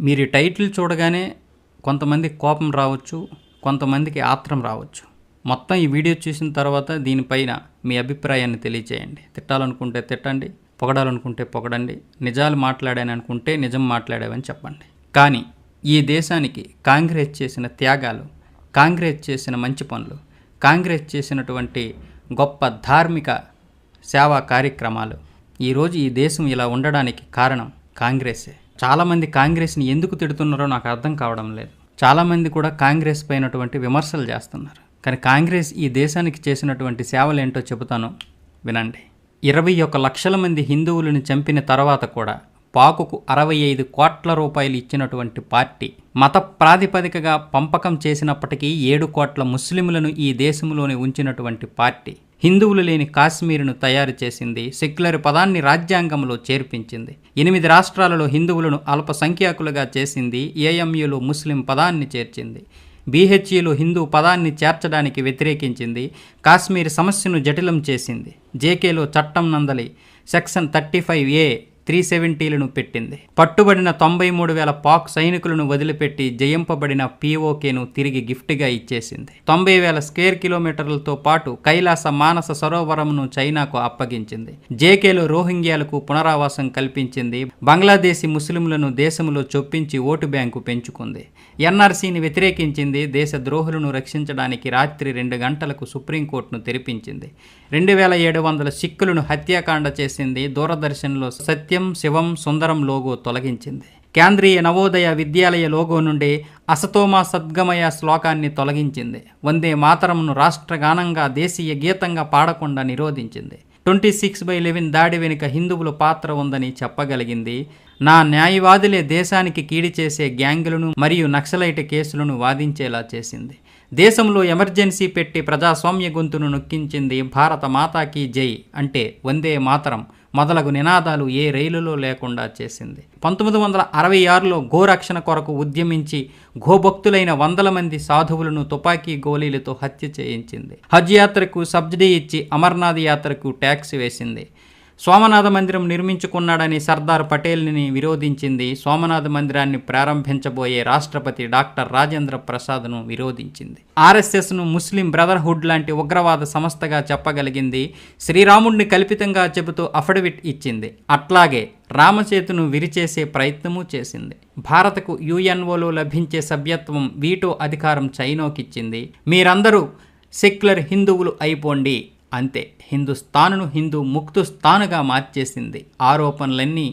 మీరు ఈ టైటిల్ చూడగానే కొంతమందికి కోపం రావచ్చు, కొంతమందికి ఆత్రం రావచ్చు. మొత్తం ఈ వీడియో చూసిన తర్వాత దీనిపైన మీ అభిప్రాయాన్ని తెలియచేయండి. తిట్టాలనుకుంటే తిట్టండి, పొగడాలనుకుంటే పొగడండి, నిజాలు మాట్లాడాననుకుంటే నిజం మాట్లాడావని చెప్పండి. కానీ ఈ దేశానికి కాంగ్రెస్ చేసిన త్యాగాలు, కాంగ్రెస్ చేసిన మంచి పనులు, కాంగ్రెస్ చేసినటువంటి గొప్ప ధార్మిక సేవా కార్యక్రమాలు, ఈరోజు ఈ దేశం ఇలా ఉండడానికి కారణం కాంగ్రెసే. చాలామంది కాంగ్రెస్ని ఎందుకు తిడుతున్నారో నాకు అర్థం కావడం లేదు. చాలామంది కూడా కాంగ్రెస్ పైనటువంటి విమర్శలు చేస్తున్నారు. కానీ కాంగ్రెస్ ఈ దేశానికి చేసినటువంటి సేవలు ఏంటో చెబుతాను, వినండి. 21 లక్షల మంది హిందువులను చంపిన తర్వాత కూడా పాకుకు 65 కోట్ల రూపాయలు ఇచ్చినటువంటి పార్టీ, మత ప్రాతిపదికగా పంపకం చేసినప్పటికీ 7 కోట్ల ముస్లింలను ఈ దేశంలోనే ఉంచినటువంటి పార్టీ, హిందువులు లేని కాశ్మీరును తయారు చేసింది, సెక్యులర్ పదాన్ని రాజ్యాంగంలో చేర్పించింది, 8 రాష్ట్రాలలో హిందువులను అల్పసంఖ్యాకులుగా చేసింది, ఏఎంయూలో ముస్లిం పదాన్ని చేర్చింది, బీహెచ్ఈలో హిందూ పదాన్ని చేర్చడానికి వ్యతిరేకించింది, కాశ్మీర్ సమస్యను జటిలం చేసింది, జేకేలో చట్టం నందలి సెక్షన్ 35A 370లను పెట్టింది, పట్టుబడిన 93,000 పాక్ సైనికులను వదిలిపెట్టి జయింపబడిన POKను తిరిగి గిఫ్ట్గా ఇచ్చేసింది, 90,000 స్క్వేర్ కిలోమీటర్లతో పాటు కైలాస మానస సరోవరంను చైనాకు అప్పగించింది, జేకేలో రోహింగ్యాలకు పునరావాసం కల్పించింది, బంగ్లాదేశీ ముస్లింలను దేశంలో చొప్పించి ఓటు బ్యాంకు పెంచుకుంది, NRCని వ్యతిరేకించింది, దేశ ద్రోహులను రక్షించడానికి రాత్రి 2 గంటలకు సుప్రీంకోర్టును తెరిపించింది, 2,700 సిక్కులను హత్యాకాండ చేసింది, దూరదర్శన్లో సత్యం శివం సుందరం లోగో తొలగించింది, కేంద్రీయ నవోదయ విద్యాలయ లోగో నుండి అసతోమా సద్గమయ శ్లోకాన్ని తొలగించింది, వందే మాతరంను రాష్ట్రగానంగా దేశీయ గీతంగా పాడకుండా నిరోధించింది, 26/11 దాడి వెనుక హిందువుల పాత్ర ఉందని చెప్పగలిగింది, నా న్యాయవాదులే దేశానికి కీడి చేసే గ్యాంగులను మరియు నక్సలైట్ కేసులను వాదించేలా చేసింది, దేశంలో ఎమర్జెన్సీ పెట్టి ప్రజాస్వామ్య గొంతును నొక్కించింది, భారత మాతాకి జై అంటే వందే మాతరం మొదలగు నినాదాలు ఏ రైలులో లేకుండా చేసింది, 1966లో గోరక్షణ కొరకు ఉద్యమించి గోభక్తులైన 100 మంది సాధువులను తుపాకీ గోళీలతో హత్య చేయించింది, హజ్ యాత్రకు సబ్సిడీ ఇచ్చి అమర్నాథ్ యాత్రకు ట్యాక్స్ వేసింది, సోమనాథ మందిరం నిర్మించుకున్నాడని సర్దార్ పటేల్ని విరోధించింది, సోమనాథ మందిరాన్ని ప్రారంభించబోయే రాష్ట్రపతి డాక్టర్ రాజేంద్ర ప్రసాద్ను విరోధించింది, RSSను ముస్లిం బ్రదర్హుడ్ లాంటి ఉగ్రవాద సంస్థగా చెప్పగలిగింది, శ్రీరాముడిని కల్పితంగా చెబుతూ అఫిడవిట్ ఇచ్చింది, అట్లాగే రామసేతును విరిచేసే ప్రయత్నమూ చేసింది, భారత్కు UNOలో లభించే సభ్యత్వం వీటో అధికారం చైనాకిచ్చింది, మీరందరూ సెక్యులర్ హిందువులు అయిపోండి అంతే, హిందుస్థానును హిందూ ముక్తుస్థానుగా మార్చేసింది, ఆరోపణలన్నీ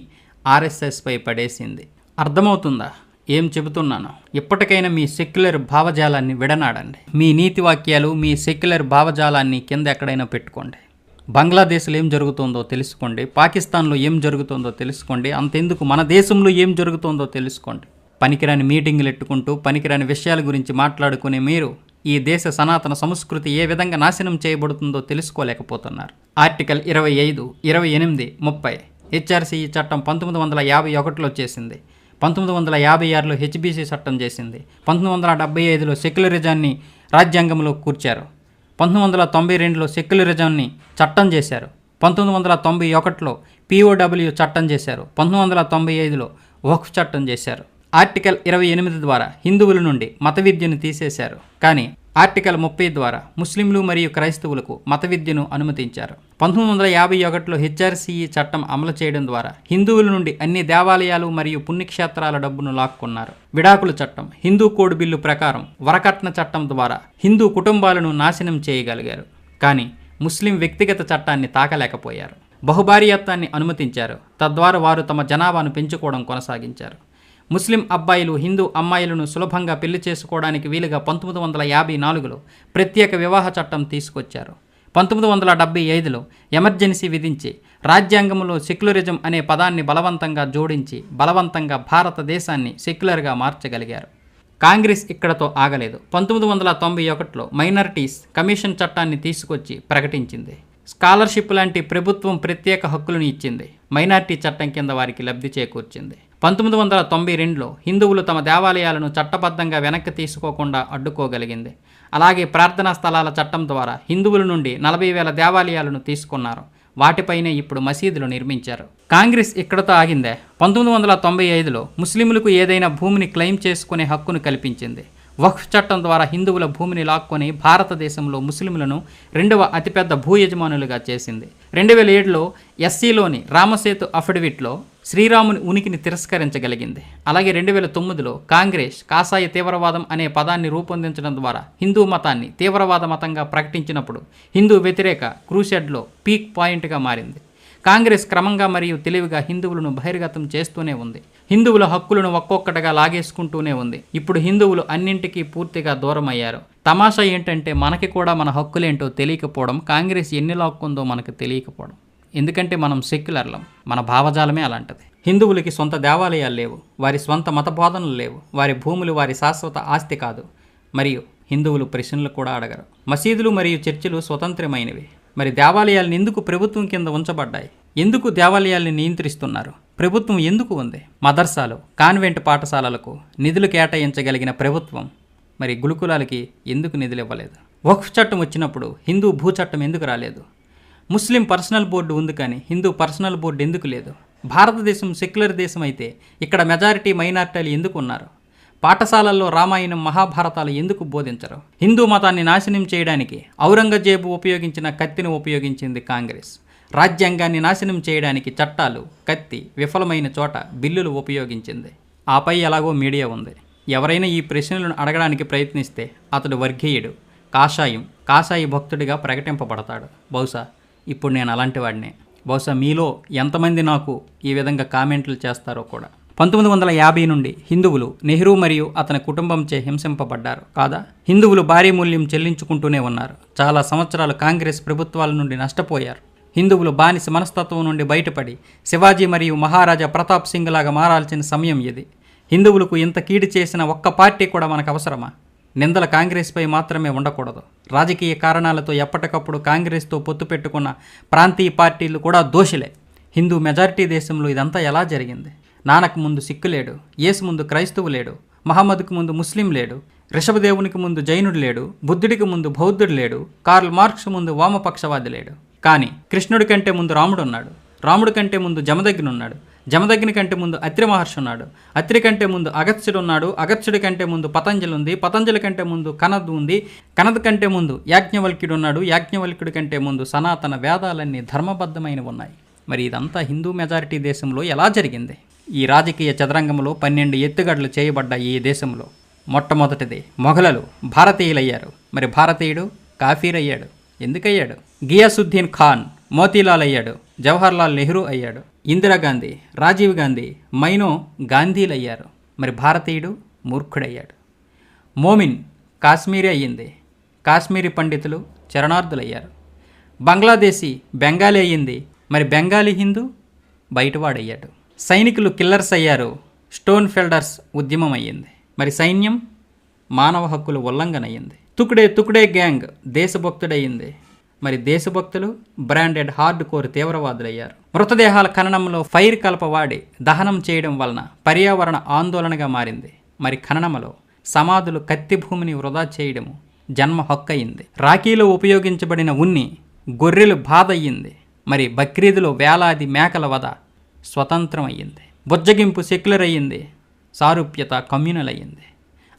RSSపై పడేసింది. అర్థమవుతుందా ఏం చెబుతున్నాను? ఇప్పటికైనా మీ సెక్యులర్ భావజాలాన్ని విడనాడండి. మీ నీతి వాక్యాలు, మీ సెక్యులర్ భావజాలాన్ని కింద ఎక్కడైనా పెట్టుకోండి. బంగ్లాదేశ్లో ఏం జరుగుతుందో తెలుసుకోండి, పాకిస్తాన్లో ఏం జరుగుతుందో తెలుసుకోండి, అంతెందుకు మన దేశంలో ఏం జరుగుతుందో తెలుసుకోండి. పనికిరాని మీటింగులు ఎట్టుకుంటూ పనికిరాని విషయాల గురించి మాట్లాడుకునే మీరు ఈ దేశ సనాతన సంస్కృతి ఏ విధంగా నాశనం చేయబడుతుందో తెలుసుకోలేకపోతున్నారు. ఆర్టికల్ 25, 28, 30 HRCE చట్టం 1951లో చేసింది, 1956లో HBC చట్టం చేసింది, 1975లో సెక్యులరిజాన్ని రాజ్యాంగంలో కూర్చారు, 1992లో సెక్యులరిజాన్ని చట్టం చేశారు, 1991లో POW చట్టం చేశారు, 1995లో వక్ఫ్ చట్టం చేశారు. ఆర్టికల్ 28 ద్వారా హిందువుల నుండి మత విద్యను తీసేశారు, కానీ ఆర్టికల్ 30 ద్వారా ముస్లింలు మరియు క్రైస్తవులకు మత విద్యను అనుమతించారు. 1951లో HRCE చట్టం అమలు చేయడం ద్వారా హిందువుల నుండి అన్ని దేవాలయాలు మరియు పుణ్యక్షేత్రాల డబ్బును లాక్కున్నారు. విడాకుల చట్టం, హిందూ కోడ్ బిల్లు ప్రకారం వరకట్న చట్టం ద్వారా హిందూ కుటుంబాలను నాశనం చేయగలిగారు, కానీ ముస్లిం వ్యక్తిగత చట్టాన్ని తాకలేకపోయారు. బహుభార్యత్వాన్ని అనుమతించారు, తద్వారా వారు తమ జనాభాను పెంచుకోవడం కొనసాగించారు. ముస్లిం అబ్బాయిలు హిందూ అమ్మాయిలను సులభంగా పెళ్లి చేసుకోవడానికి వీలుగా 1954లో ప్రత్యేక వివాహ చట్టం తీసుకొచ్చారు. 1975లో ఎమర్జెన్సీ విధించి రాజ్యాంగంలో సెక్యులరిజం అనే పదాన్ని బలవంతంగా జోడించి బలవంతంగా భారతదేశాన్ని సెక్యులర్గా మార్చగలిగారు. కాంగ్రెస్ ఇక్కడతో ఆగలేదు. 1991లో మైనారిటీస్ కమిషన్ చట్టాన్ని తీసుకొచ్చి ప్రకటించింది. స్కాలర్షిప్ లాంటి ప్రభుత్వం ప్రత్యేక హక్కులను ఇచ్చింది, మైనారిటీ చట్టం కింద వారికి లబ్ధి చేకూర్చింది. 1992లో హిందువులు తమ దేవాలయాలను చట్టబద్ధంగా వెనక్కి తీసుకోకుండా అడ్డుకోగలిగింది. అలాగే ప్రార్థనా స్థలాల చట్టం ద్వారా హిందువుల నుండి 40,000 దేవాలయాలను తీసుకున్నారు. వాటిపైనే ఇప్పుడు మసీదులు నిర్మించారు. కాంగ్రెస్ ఇక్కడతో ఆగిందే. 1995లో ముస్లింలకు ఏదైనా భూమిని క్లెయిమ్ చేసుకునే హక్కును కల్పించింది. వక్ఫ్ చట్టం ద్వారా హిందువుల భూమిని లాక్కొని భారతదేశంలో ముస్లింలను 2వ అతిపెద్ద భూ యజమానులుగా చేసింది. 2007లో ఎస్సీలోని రామసేతు అఫిడవిట్లో శ్రీరాముని ఉనికిని తిరస్కరించగలిగింది. అలాగే 2009లో కాంగ్రెస్ కాషాయ తీవ్రవాదం అనే పదాన్ని రూపొందించడం ద్వారా హిందూ మతాన్ని తీవ్రవాద మతంగా ప్రకటించినప్పుడు హిందూ వ్యతిరేక క్రూసెడ్లో పీక్ పాయింట్గా మారింది. కాంగ్రెస్ క్రమంగా మరియు తెలివిగా హిందువులను బహిర్గతం చేస్తూనే ఉంది. హిందువుల హక్కులను ఒక్కొక్కటిగా లాగేసుకుంటూనే ఉంది. ఇప్పుడు హిందువులు అన్నింటికీ పూర్తిగా దూరం అయ్యారు. తమాషా ఏంటంటే మనకి కూడా మన హక్కులేంటో తెలియకపోవడం, కాంగ్రెస్ ఎన్ని లాక్కుందో మనకు తెలియకపోవడం. ఎందుకంటే మనం సెక్యులర్లం, మన భావజాలమే అలాంటిది. హిందువులకి సొంత దేవాలయాలు లేవు, వారి స్వంత మత బోధనలు లేవు, వారి భూములు వారి శాశ్వత ఆస్తి కాదు, మరియు హిందువులు ప్రశ్నలు కూడా అడగరు. మసీదులు మరియు చర్చిలు స్వతంత్రమైనవి. మరి దేవాలయాలను ఎందుకు ప్రభుత్వం కింద ఉంచబడ్డాయి? ఎందుకు దేవాలయాల్ని నియంత్రిస్తున్నారు? ప్రభుత్వం ఎందుకు ఉంది? మదర్సాలు, కాన్వెంట్ పాఠశాలలకు నిధులు కేటాయించగలిగిన ప్రభుత్వం మరి గురుకులాలకి ఎందుకు నిధులు ఇవ్వలేదు? వక్ఫ్ చట్టం వచ్చినప్పుడు హిందూ భూచట్టం ఎందుకు రాలేదు? ముస్లిం పర్సనల్ బోర్డు ఉంది కానీ హిందూ పర్సనల్ బోర్డు ఎందుకు లేదు? భారతదేశం సెక్యులర్ దేశం అయితే ఇక్కడ మెజారిటీ మైనారిటీలు ఎందుకు ఉన్నారు? పాఠశాలల్లో రామాయణం, మహాభారతాలు ఎందుకు బోధించరు? హిందూ మతాన్ని నాశనం చేయడానికి ఔరంగజేబు ఉపయోగించిన కత్తిని ఉపయోగించింది కాంగ్రెస్. రాజ్యాంగాన్ని నాశనం చేయడానికి చట్టాలు, కత్తి, విఫలమైన చోట బిల్లులు ఉపయోగించింది. ఆపై ఎలాగో మీడియా ఉంది. ఎవరైనా ఈ ప్రశ్నలను అడగడానికి ప్రయత్నిస్తే అతడు వర్గీయుడు, కాషాయి భక్తుడిగా ప్రకటింపబడతాడు. బహుశా ఇప్పుడు నేను అలాంటి వాడినే. బహుశా మీలో ఎంతమంది నాకు ఈ విధంగా కామెంట్లు చేస్తారో కూడా. 1950 నుండి హిందువులు నెహ్రూ మరియు అతని కుటుంబంచే హింసింపబడ్డారు కాదా? హిందువులు భారీ మూల్యం చెల్లించుకుంటూనే ఉన్నారు. చాలా సంవత్సరాలు కాంగ్రెస్ ప్రభుత్వాల నుండి నష్టపోయారు. హిందువులు బానిస మనస్తత్వం నుండి బయటపడి శివాజీ మరియు మహారాజా ప్రతాప్ సింగ్ లాగా మారాల్సిన సమయం ఇది. హిందువులకు ఇంత కీడు చేసిన ఒక్క పార్టీ కూడా మనకు అవసరమా? నిందల కాంగ్రెస్పై మాత్రమే ఉండకూడదు. రాజకీయ కారణాలతో ఎప్పటికప్పుడు కాంగ్రెస్తో పొత్తు పెట్టుకున్న ప్రాంతీయ పార్టీలు కూడా దోషులే. హిందూ మెజారిటీ దేశంలో ఇదంతా ఎలా జరిగింది? నానక్ ముందు సిక్కు లేడు, యేసు ముందు క్రైస్తవు లేడు, మహమ్మద్కు ముందు ముస్లిం లేడు, రిషభదేవునికి ముందు జైనుడు లేడు, బుద్ధుడికి ముందు బౌద్ధుడు లేడు, కార్ల్ మార్క్స్ ముందు వామపక్షవాది లేడు. కానీ కృష్ణుడి కంటే ముందు రాముడు ఉన్నాడు, రాముడి కంటే ముందు జమదగ్ని ఉన్నాడు, జమదగ్ని కంటే ముందు అత్రి మహర్షి ఉన్నాడు, అత్రి కంటే ముందు అగత్స్యుడు ఉన్నాడు, అగత్స్యుడి కంటే ముందు పతంజలి ఉంది, పతంజలి కంటే ముందు కనద్ ఉంది, కనద్ కంటే ముందు యాజ్ఞవల్క్యుడు ఉన్నాడు, యాజ్ఞవల్క్యుడి కంటే ముందు సనాతన వేదాలన్నీ ధర్మబద్ధమైనవి ఉన్నాయి. మరి ఇదంతా హిందూ మెజారిటీ దేశంలో ఎలా జరిగింది? ఈ రాజకీయ చదరంగంలో 12 ఎత్తుగడలు చేయబడ్డ ఈ దేశంలో మొట్టమొదటిది మొఘలులు భారతీయులయ్యారు. మరి భారతీయుడు కాఫీర్ అయ్యాడు. ఎందుకయ్యాడు? గియాసుద్దీన్ ఖాన్ మోతీలాల్ అయ్యాడు, జవహర్లాల్ నెహ్రూ అయ్యాడు, ఇందిరాగాంధీ, రాజీవ్ గాంధీ, మైనో గాంధీలు అయ్యారు. మరి భారతీయుడు మూర్ఖుడయ్యాడు. మోమిన్ కాశ్మీరీ అయ్యింది, కాశ్మీరీ పండితులు చరణార్థులయ్యారు. బంగ్లాదేశీ బెంగాలీ అయ్యింది, మరి బెంగాలీ హిందూ బయటవాడయ్యాడు. సైనికులు కిల్లర్స్ అయ్యారు, స్టోన్ ఫెల్డర్స్ ఉద్యమం అయ్యింది. మరి సైన్యం మానవ హక్కుల ఉల్లంఘన అయ్యింది. తుకుడే గ్యాంగ్ దేశభక్తుడయ్యింది. మరి దేశభక్తులు బ్రాండెడ్ హార్డ్ కోర్ తీవ్రవాదులయ్యారు. మృతదేహాల ఖననంలో ఫైర్ కలపవాడి దహనం చేయడం వలన పర్యావరణ ఆందోళనగా మారింది. మరి ఖననంలో సమాధులు, కత్తి భూమిని వృధా చేయడము జన్మ హక్కు అయింది. రాఖీలో ఉపయోగించబడిన ఉన్ని గొర్రెలు బాధ అయ్యింది. మరి బక్రీదులో వేలాది మేకల వధ స్వతంత్రం అయ్యింది. బుజ్జగింపు సెక్యులర్ అయ్యింది. సారూప్యత కమ్యూనల్ అయ్యింది.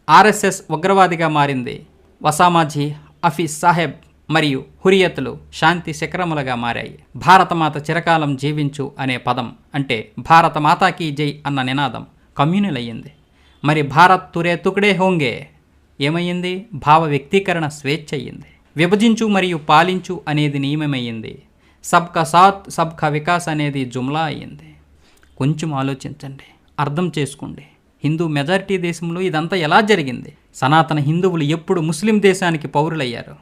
ఆర్ఎస్ఎస్ ఉగ్రవాదిగా మారింది. వసామాజీ, హఫీజ్ సాహెబ్ మరియు హురియతులు శాంతి శిఖరములుగా మారాయి. భారతమాత చిరకాలం జీవించు అనే పదం అంటే భారత మాతాకి జై అన్న నినాదం కమ్యూనల్ అయ్యింది. మరి భారత్ తురే తుకుడే హోంగే ఏమయ్యింది? భావ వ్యక్తీకరణ స్వేచ్ఛ అయ్యింది. విభజించు మరియు పాలించు అనేది నియమమయ్యింది. సబ్కా సాత్ సబ్కా వికాస్ అనేది జుమ్లా అయ్యింది. కొంచెం ఆలోచించండి, అర్థం చేసుకోండి. హిందూ మెజారిటీ దేశంలో ఇదంతా ఎలా జరిగింది? సనాతన హిందువులు ఎప్పుడు ముస్లిం దేశానికి పౌరులయ్యారు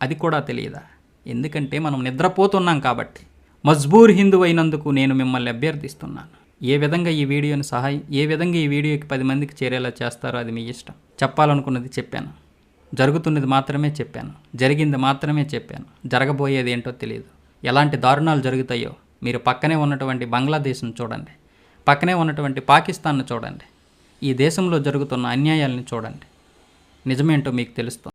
అది కూడా తెలియదా? ఎందుకంటే మనం నిద్రపోతున్నాం కాబట్టి. మజ్బూర్ హిందూ అయినందుకు నేను మిమ్మల్ని అభ్యర్థిస్తున్నాను. ఏ విధంగా ఈ వీడియోకి 10 మందికి చేరేలా చేస్తారో అది మీ ఇష్టం. చెప్పాలనుకున్నది చెప్పాను, జరుగుతున్నది మాత్రమే చెప్పాను, జరిగింది మాత్రమే చెప్పాను. జరగబోయేది ఏంటో తెలియదు. ఎలాంటి దారుణాలు జరుగుతాయో మీరు పక్కనే ఉన్నటువంటి బంగ్లాదేశ్ను చూడండి, పక్కనే ఉన్నటువంటి పాకిస్తాన్ను చూడండి, ఈ దేశంలో జరుగుతున్న అన్యాయాలను చూడండి. నిజమేంటో మీకు తెలుస్తుంది.